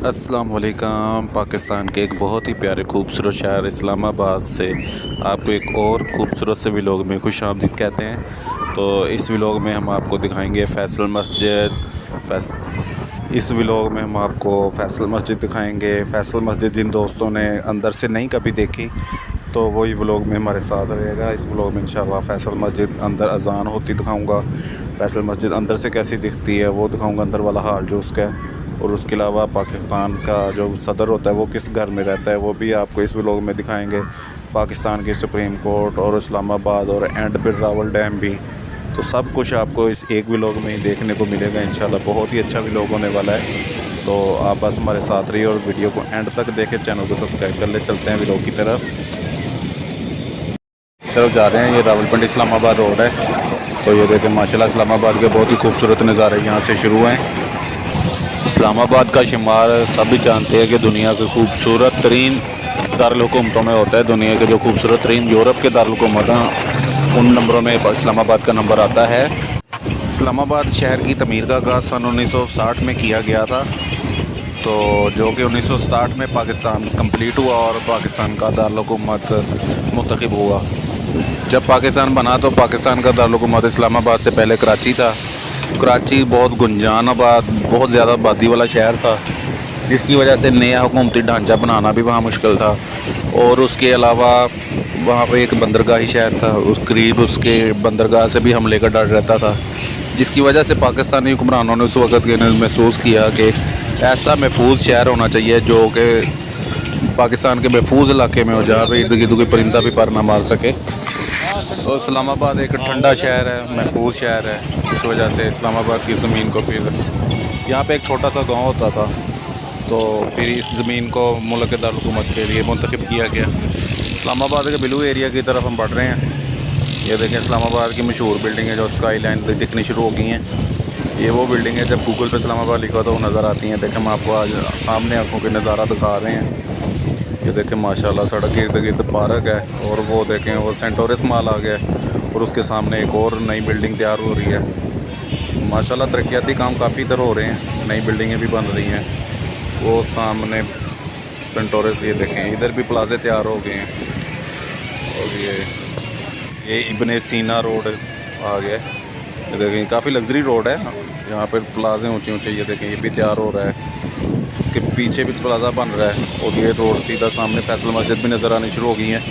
अस्सलाम वालेकुम। पाकिस्तान के एक बहुत ही प्यारे खूबसूरत शहर इस्लामाबाद से आपको एक और खूबसूरत से व्लॉग में खुश आमदीद कहते हैं। तो इस व्लॉग में हम आपको दिखाएंगे फैसल मस्जिद। इस व्लॉग में हम आपको फैसल मस्जिद दिखाएंगे। फैसल मस्जिद जिन दोस्तों ने अंदर से नहीं कभी देखी तो वही व्लॉग में हमारे साथ रहेगा। इस व्लॉग में इंशाल्लाह फैसल मस्जिद अंदर अजान होती दिखाऊंगा, फैसल मस्जिद अंदर से कैसी दिखती है वो दिखाऊंगा, अंदर वाला हाल जो उसका है। और उसके अलावा पाकिस्तान का जो सदर होता है वो किस घर में रहता है वो भी आपको इस व्लॉग में दिखाएंगे। पाकिस्तान की सुप्रीम कोर्ट और इस्लामाबाद और एंड पर रावल डैम भी, तो सब कुछ आपको इस एक व्लॉग में ही देखने को मिलेगा इंशाल्लाह। बहुत ही अच्छा व्लॉग होने वाला है, तो आप बस हमारे साथ रहिए और वीडियो को एंड तक देखें, चैनल को सब्सक्राइब कर ले। चलते हैं व्लॉग की तरफ जा रहे हैं। ये रावलपिंडी इस्लामाबाद रोड है। तो ये देखें माशाल्लाह इस्लामाबाद के बहुत ही खूबसूरत नज़ारे यहाँ से शुरू हैं। इस्लामाबाद का शुमार सभी जानते हैं कि दुनिया के खूबसूरत तरीन दारुल-हुकूमतों में होता है। दुनिया के जो खूबसूरत तरीन यूरोप के दारुल-हुकूमत हैं उन नंबरों में इस्लामाबाद का नंबर आता है। इस्लामाबाद शहर की तमीर का आगाज़ सन 1960 में किया गया था, तो जो कि 1960 में पाकिस्तान कंप्लीट हुआ और पाकिस्तान का दारुल-हुकूमत मुंतखब हुआ। जब पाकिस्तान बना तो पाकिस्तान का दारुल-हुकूमत इस्लामाबाद से पहले कराची था। कराची बहुत गुंजान आबाद, बहुत ज़्यादा आबादी वाला शहर था, जिसकी वजह से नया हुकूमती ढांचा बनाना भी वहाँ मुश्किल था। और उसके अलावा वहाँ पे एक बंदरगाही शहर था, उस करीब उसके बंदरगाह से भी हमले का डर रहता था, जिसकी वजह से पाकिस्तानी हुक्मरानों ने उस वक़्त के महसूस किया कि ऐसा महफूज शहर होना चाहिए जो कि पाकिस्तान के महफूज इलाके में हो, जहाँ पे इर्द गिर्द कोई परिंदा भी पर ना मार सके। तो इस्लामाबाद एक ठंडा शहर है, महफूज शहर है, इस वजह से इस्लामाबाद की ज़मीन को फिर यहाँ पे एक छोटा सा गांव होता था, तो फिर इस ज़मीन को मुल्क दारुल-हुकूमत के लिए मुंतखब किया गया। इस्लामाबाद के ब्लू एरिया की तरफ हम बढ़ रहे हैं। ये देखें इस्लामाबाद की मशहूर बिल्डिंग है जो स्काई लाइन दिखनी शुरू हो गई हैं। ये वो बिल्डिंग है जब गूगल पे इस्लामाबाद लिखा तो वो नज़र आती हैं। देखें हम आपको आज सामने आँखों के नज़ारा दिखा रहे हैं। ये देखें माशाल्लाह सड़क के इर्द गिर्द पार्क है, और वो देखें वो सेंटोरस मॉल आ गया है, और उसके सामने एक और नई बिल्डिंग तैयार हो रही है। माशाल्लाह तरक्याती काम काफ़ी इधर हो रहे हैं, नई बिल्डिंगें भी बन रही हैं। वो सामने सेंटोरस, ये देखें इधर भी प्लाजे तैयार हो गए हैं। और ये इब्ने सीना रोड आ गया, ये देखें काफ़ी लग्जरी रोड है, यहाँ पर प्लाजे ऊँचे ऊँचे ये देखें ये भी तैयार हो रहा है। उसके पीछे भी प्लाजा बन रहा है, और ये रोड सीधा सामने फैसल मस्जिद भी नज़र आनी शुरू हो गई है।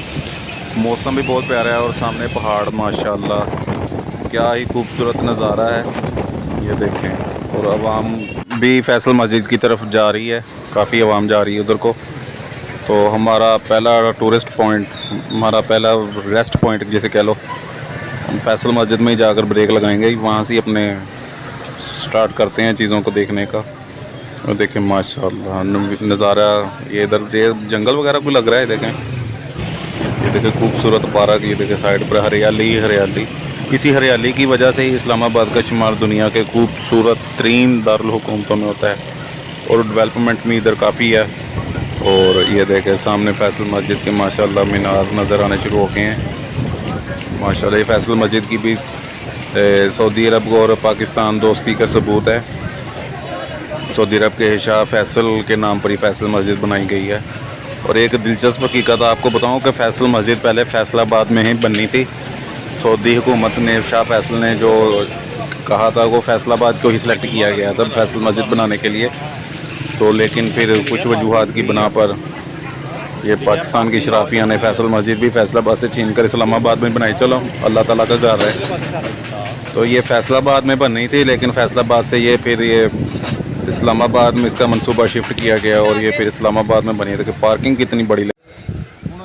मौसम भी बहुत प्यारा है और सामने पहाड़, माशाल्लाह क्या ही खूबसूरत नज़ारा है। ये देखें, और आवाम भी फैसल मस्जिद की तरफ जा रही है, काफ़ी आवाम जा रही है उधर को। तो हमारा पहला टूरिस्ट पॉइंट, हमारा पहला रेस्ट पॉइंट जैसे कह लो, हम फैसल मस्जिद में ही जाकर ब्रेक लगाएंगे, वहाँ से अपने स्टार्ट करते हैं चीज़ों को देखने का। और देखें माशाल्लाह नज़ारा, ये इधर ये जंगल वगैरह को लग रहा है। ये देखें खूबसूरत पार्क, ये देखें साइड पर हरियाली ही हरियाली। इसी हरियाली की वजह से ही इस्लामाबाद का शुमार दुनिया के खूबसूरत तरीन दारुल हुकूमतों में होता है, और डेवलपमेंट में इधर काफ़ी है। और ये देखें सामने फैसल मस्जिद के माशाल्लाह मीनार नज़र आने शुरू हो गए हैं। माशाल्लाह ये फैसल मस्जिद की भी सऊदी अरब और पाकिस्तान दोस्ती का सबूत है। सऊदी अरब के शाह फैसल के नाम पर ही फैसल मस्जिद बनाई गई है। और एक दिलचस्प हकीकत आपको बताऊं कि फैसल मस्जिद पहले फैसलाबाद में ही बननी थी। सऊदी हुकूमत ने, शाह फैसल ने जो कहा था वो फैसलाबाद को ही सिलेक्ट किया गया था फैसल मस्जिद बनाने के लिए, तो लेकिन फिर कुछ वजूहात की बना पर ये पाकिस्तान की शराफिया ने फैसल मस्जिद भी फैसलाबाद से छीन कर इस्लामाबाद में बनाई। चलो अल्लाह ताला का घर है। तो ये फैसलाबाद में बननी थी, लेकिन फैसलाबाद से ये फिर ये इस्लामाबाद में इसका मंसूबा शिफ्ट किया गया, और ये फिर इस्लामाबाद में बनी। देखिए पार्किंग कितनी बड़ी।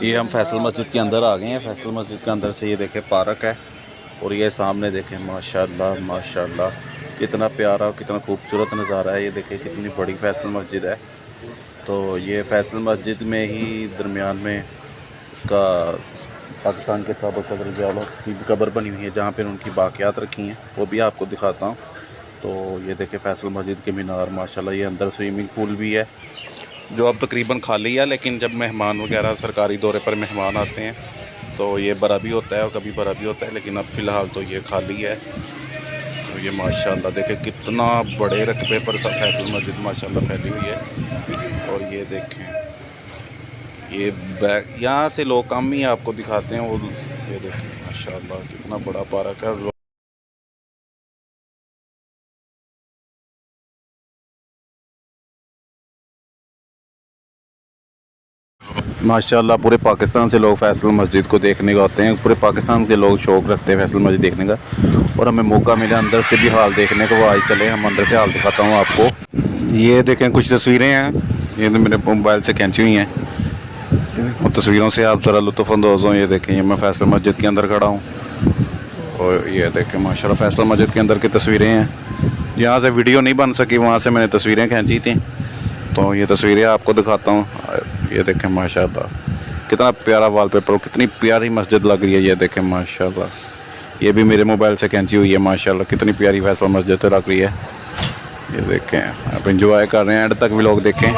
ये हम फैसल मस्जिद के अंदर आ गए हैं। फैसल मस्जिद के अंदर से ये देखें पार्क है, और ये सामने देखें माशाल्लाह माशाल्लाह कितना प्यारा और कितना खूबसूरत नज़ारा है। ये देखें कितनी बड़ी फैसल मस्जिद है। तो ये फैसल मस्जिद में ही दरमियान में उसका पाकिस्तान के साबिक़ सदर ज़िया-उल हक़ की कब्र बनी हुई है, जहाँ पर उनकी बाक़ियात रखी हैं, वो भी आपको दिखाता हूँ। तो ये देखें फैसल मस्जिद के मीनार माशाल्लाह। ये अंदर स्विमिंग पूल भी है जो अब तकरीबन खाली है, लेकिन जब मेहमान वगैरह सरकारी दौरे पर मेहमान आते हैं तो ये भरा भी होता है और कभी भरा भी होता है, लेकिन अब फ़िलहाल तो ये खाली है। तो ये माशाल्लाह देखें कितना बड़े रकबे पर फैसल मस्जिद माशाल्लाह फैली हुई है। और ये देखें ये बैग यहाँ से लोग कम ही आपको दिखाते हैं, वो ये देखें माशाल्लाह कितना बड़ा पार्क है। माशाल्लाह पूरे पाकिस्तान से लोग फैसल मस्जिद को देखने का होते हैं, पूरे पाकिस्तान के लोग शौक़ रखते हैं फैसल मस्जिद देखने का। और हमें मौका मिला अंदर से भी हाल देखने का, वो आज चले हम अंदर से हाल दिखाता हूँ आपको। ये देखें कुछ तस्वीरें हैं, ये तो मेरे मोबाइल से खींची हुई हैं। तस्वीरों से आप ज़रा लुत्फ़अंदोज़ हों। ये देखें ये मैं फैसल मस्जिद के अंदर खड़ा हूँ और ये देखें माशाल्लाह फैसल मस्जिद के अंदर की तस्वीरें हैं। यहाँ से वीडियो नहीं बन सकी, वहाँ से मैंने तस्वीरें खींची थी, तो ये तस्वीरें आपको दिखाता हूँ। ये देखें माशाल्लाह कितना प्यारा वॉलपेपर, कितनी प्यारी मस्जिद लग रही है। ये देखें माशाल्लाह, ये भी मेरे मोबाइल से खींची हुई है। माशाल्लाह कितनी प्यारी फैसल मस्जिद लग रही है। ये देखें आप इंजॉय कर रहे हैं, एंड तक भी लोग देखें।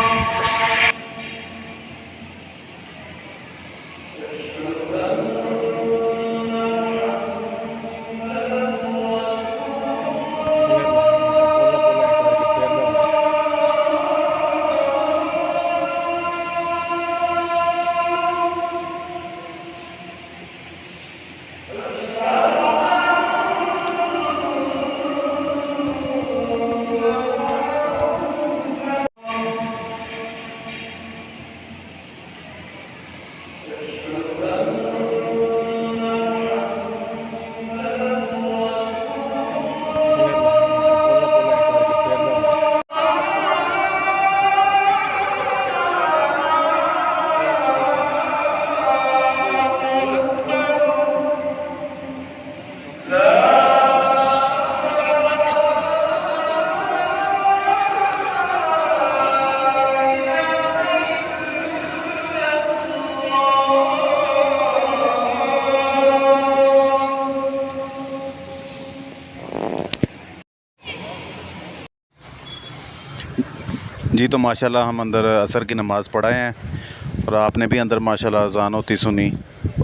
जी तो माशाल्लाह हम अंदर असर की नमाज़ पढ़ाए हैं और आपने भी अंदर माशाल्लाह अज़ान होती सुनी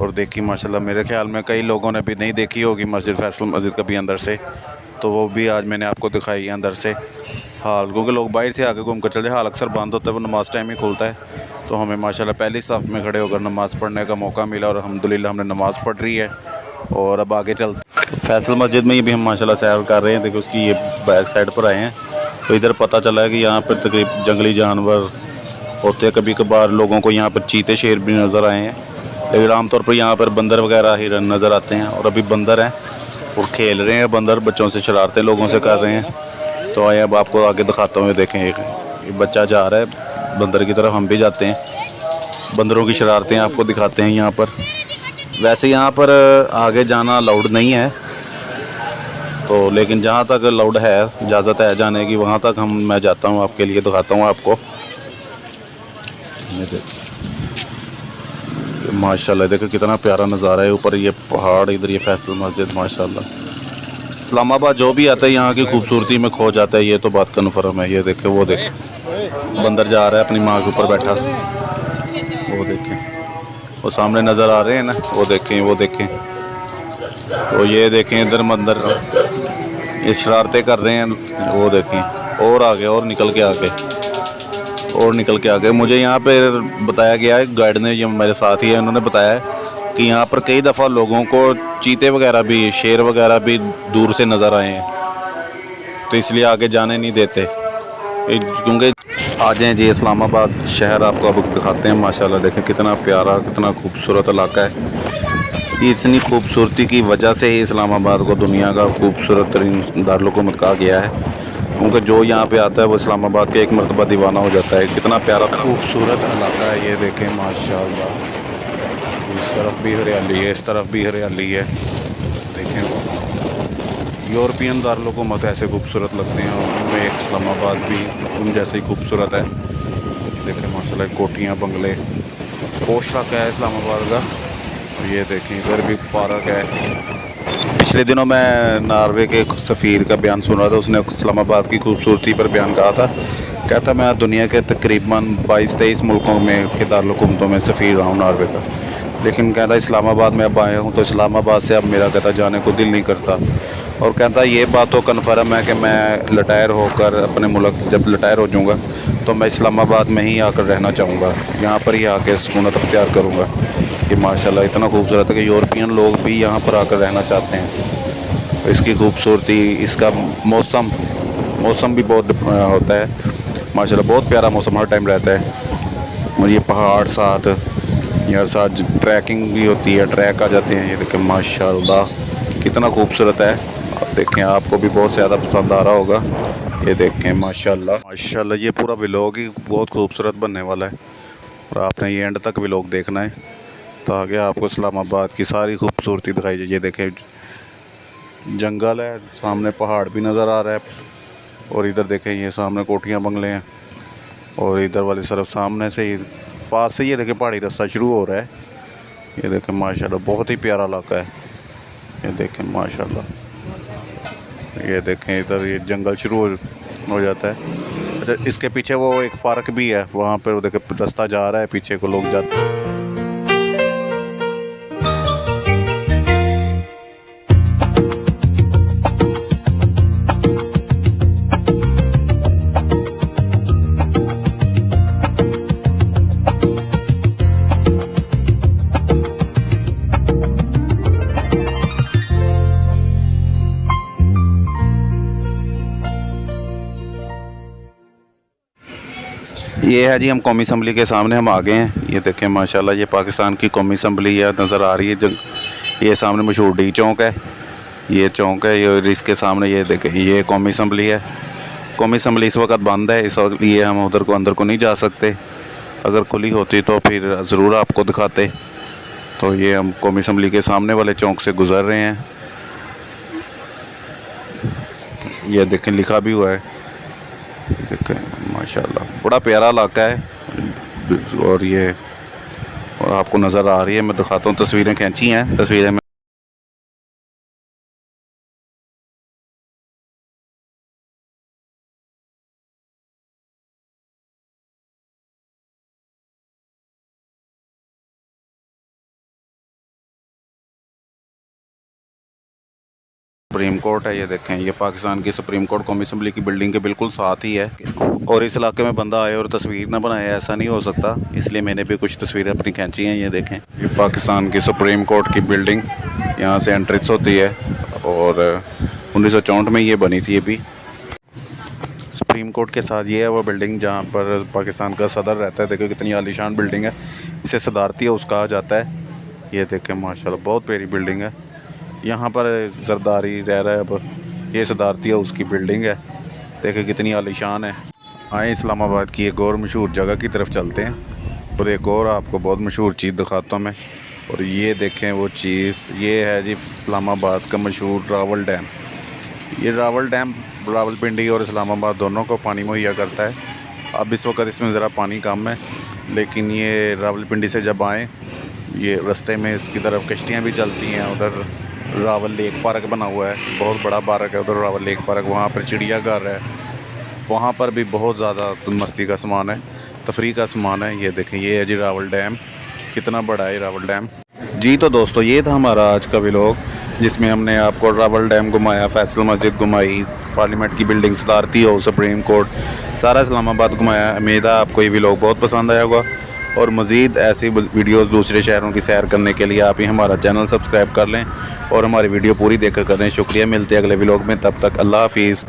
और देखी। माशाल्लाह मेरे ख्याल में कई लोगों ने भी नहीं देखी होगी मस्जिद फैसल मस्जिद कभी अंदर से, तो वो भी आज मैंने आपको दिखाई है अंदर से हाल, क्योंकि लोग बाहर से आके घूम कर चले, हाल अक्सर बंद होता है, वो नमाज़ टाइम ही खुलता है। तो हमें माशाल्लाह पहली सफ़ में खड़े होकर नमाज़ पढ़ने का मौका मिला और अल्हम्दुलिल्लाह हमने नमाज़ पढ़ रही है। और अब आगे चल फैसल मस्जिद में ही भी हम माशाल्लाह सैर कर रहे हैं। देखो उसकी ये बैक साइड पर आए हैं, तो इधर पता चला है कि यहाँ पर तकरीब जंगली जानवर होते हैं, कभी कभार लोगों को यहाँ पर चीते शेर भी नज़र आए हैं, लेकिन आमतौर पर यहाँ पर बंदर वगैरह हिरन नज़र आते हैं। और अभी बंदर हैं और खेल रहे हैं, बंदर बच्चों से शरारतें लोगों से कर रहे हैं। तो आइए अब आपको आगे दिखाता हूँ। देखें ये बच्चा जा रहा है बंदर की तरफ, हम भी जाते हैं, बंदरों की शरारतें आपको दिखाते हैं यहाँ पर। वैसे यहाँ पर आगे जाना अलाउड नहीं है, तो लेकिन जहाँ तक अलाउड है, इजाज़त है जाने की, वहाँ तक मैं जाता हूँ, आपके लिए दिखाता हूँ आपको। ये देखिए माशाल्लाह, देखो कितना प्यारा नज़ारा है, ऊपर ये पहाड़, इधर ये फैसल मस्जिद। माशाल्लाह इस्लामाबाद जो भी आता है यहाँ की खूबसूरती में खो जाता है, ये तो बात कन्फर्म है। ये देखे वो देखे बंदर जा रहा है अपनी माँ के ऊपर बैठा, वो देखें वो सामने नज़र आ रहे हैं ना, वो देखें वो देखें। तो ये देखें इधर मंदिर ये शरारतें कर रहे हैं, वो देखें और आगे और निकल के आगे और निकल के आगे। मुझे यहाँ पे बताया गया है, गाइड ने, ये मेरे साथ ही है, उन्होंने बताया है कि यहाँ पर कई दफ़ा लोगों को चीते वगैरह भी, शेर वगैरह भी दूर से नज़र आए हैं, तो इसलिए आगे जाने नहीं देते। क्योंकि आ जाएँ जी इस्लामाबाद शहर आपको अब दिखाते हैं। माशाल्लाह देखें कितना प्यारा, कितना खूबसूरत इलाका है। इतनी खूबसूरती की वजह से ही इस्लामाबाद को दुनिया का खूबसूरत तरीन दारुल-हुकूमत कहा गया है, क्योंकि जो यहाँ पे आता है वो इस्लामाबाद के एक मरतबा दीवाना हो जाता है। कितना प्यारा खूबसूरत इलाका है ये देखें माशाल्लाह। इस तरफ भी हरियाली है, इस तरफ भी हरियाली है। देखें यूरोपियन दारुल-हुकूमत ऐसे खूबसूरत लगते हैं, उनमें एक इस्लामाबाद भी उन जैसे ही खूबसूरत है। देखें माशाल्लाह कोठियाँ, बंगले, पोश इलाका है इस्लामाबाद का। ये देखें इधर भी पार्क है। पिछले दिनों मैं नॉर्वे के एक सफ़ीर का बयान सुन रहा था, उसने इस्लामाबाद की खूबसूरती पर बयान कहा था। कहता मैं दुनिया के तकरीबन 22-23 मुल्कों में के दारुल-हुकूमतों में सफ़ीर रहा हूँ नॉर्वे का, लेकिन कहता इस्लामाबाद में अब आया हूँ तो इस्लामाबाद से अब मेरा कहता जाने को दिल नहीं करता। और कहता ये बात तो कन्फर्म है कि मैं रिटायर होकर अपने मुल्क जब रिटायर हो जाऊँगा तो मैं इस्लामाबाद में ही आकर रहना चाहूँगा, यहाँ पर ही आके सुकूनत अख्तियार करूँगा। ये माशाल्लाह इतना खूबसूरत है कि यूरोपियन लोग भी यहाँ पर आकर रहना चाहते हैं। इसकी खूबसूरती, इसका मौसम भी बहुत होता है माशाल्लाह, बहुत प्यारा मौसम हर टाइम रहता है। और ये पहाड़ साथ यार, साथ ट्रैकिंग भी होती है, ट्रैक आ जाते हैं। ये देखें माशाल्लाह कितना खूबसूरत है। आप देखें, आपको भी बहुत ज़्यादा पसंद आ रहा होगा। ये देखें माशाल्लाह ये पूरा व्लॉग ही बहुत खूबसूरत बनने वाला है और आपने ये एंड तक व्लॉग देखना है ताकि आपको इस्लामाबाद की सारी खूबसूरती दिखाई जाए। ये देखें जंगल है, सामने पहाड़ भी नज़र आ रहा है और इधर देखें ये सामने कोठियाँ बंगले हैं और इधर वाली तरफ सामने से ही पास से ये देखें पहाड़ी रास्ता शुरू हो रहा है। ये देखें माशाल्लाह बहुत ही प्यारा इलाका है। ये देखें माशाल्लाह, ये देखें इधर ये जंगल शुरू हो जाता है। अच्छा, इसके पीछे वो एक पार्क भी है, वहाँ पर वो देखें रास्ता जा रहा है, पीछे को लोग जाते हैं। ये है जी, हम कौमी असम्बली के सामने हम आ गए हैं। ये देखें माशाल्लाह ये पाकिस्तान की कौमी असम्बली है, नज़र आ रही है। ये सामने मशहूर डी चौक है, ये चौक है। ये इसके सामने ये देखें ये कौमी असम्बली है। कौमी असम्बली इस वक्त बंद है, इस वक्त ये हम उधर को अंदर को नहीं जा सकते। अगर खुली होती तो फिर ज़रूर आपको दिखाते। तो ये हम कौमी असम्बली के सामने वाले चौक से गुज़र रहे हैं। ये देखें लिखा भी हुआ है, देखें माशाल्लाह बड़ा प्यारा इलाका है। और आपको नज़र आ रही है, मैं दिखाता हूँ, तस्वीरें खींची हैं, तस्वीरें में सुप्रीम कोर्ट है। ये देखें ये पाकिस्तान की सुप्रीम कोर्ट कौमी असम्बली की बिल्डिंग के बिल्कुल साथ ही है। और इस इलाके में बंदा आए और तस्वीर ना बनाए ऐसा नहीं हो सकता, इसलिए मैंने भी कुछ तस्वीरें अपनी खींची हैं। ये देखें ये पाकिस्तान की सुप्रीम कोर्ट की बिल्डिंग, यहाँ से एंट्रेंस होती है और 1964 में ये बनी थी। ये भी सुप्रीम कोर्ट के साथ ये है वो बिल्डिंग जहाँ पर पाकिस्तान का सदर रहता है। देखो कितनी आलीशान बिल्डिंग है, इसे सदारती हाउस कहा जाता है। ये देखें माशाल्लाह बहुत प्यारी बिल्डिंग है। यहाँ पर जरदारी रह रहा है, अब ये सदारती हाउस की बिल्डिंग है। देखें कितनी आलीशान है। आए इस्लामाबाद की एक और मशहूर जगह की तरफ चलते हैं और एक और आपको बहुत मशहूर चीज़ दिखाता हूँ मैं। और ये देखें वो चीज़, ये है जी इस्लामाबाद का मशहूर रावल डैम। ये रावल डैम रावलपिंडी और इस्लामाबाद दोनों को पानी मुहैया करता है। अब इस वक्त इसमें ज़रा पानी कम है, लेकिन ये रावलपिंडी से जब आएँ ये रास्ते में इसकी तरफ कश्तियाँ भी चलती हैं। उधर रावल लेक पार्क बना हुआ है, बहुत बड़ा पार्क है उधर रावल लेक पार्क। वहाँ पर चिड़ियाघर है, वहाँ पर भी बहुत ज़्यादा मस्ती का सामान है, तफरी का सामान है। ये देखें ये है जी रावल डैम, कितना बड़ा है रावल डैम जी। तो दोस्तों ये था हमारा आज का व्लॉग, जिसमें हमने आपको रावल डैम घुमाया, फैसल मस्जिद घुमाई, पार्लियामेंट की बिल्डिंग सदारती हाउस, सुप्रीम कोर्ट, सारा इस्लामाबाद घुमाया। उम्मीद है आपको ये व्लॉग बहुत पसंद आया होगा। और मज़ीद ऐसी वीडियोस दूसरे शहरों की सैर करने के लिए आप ही हमारा चैनल सब्सक्राइब कर लें और हमारी वीडियो पूरी देखकर करें। शुक्रिया, मिलते हैं अगले व्लॉग में, तब तक अल्लाह हाफिज़।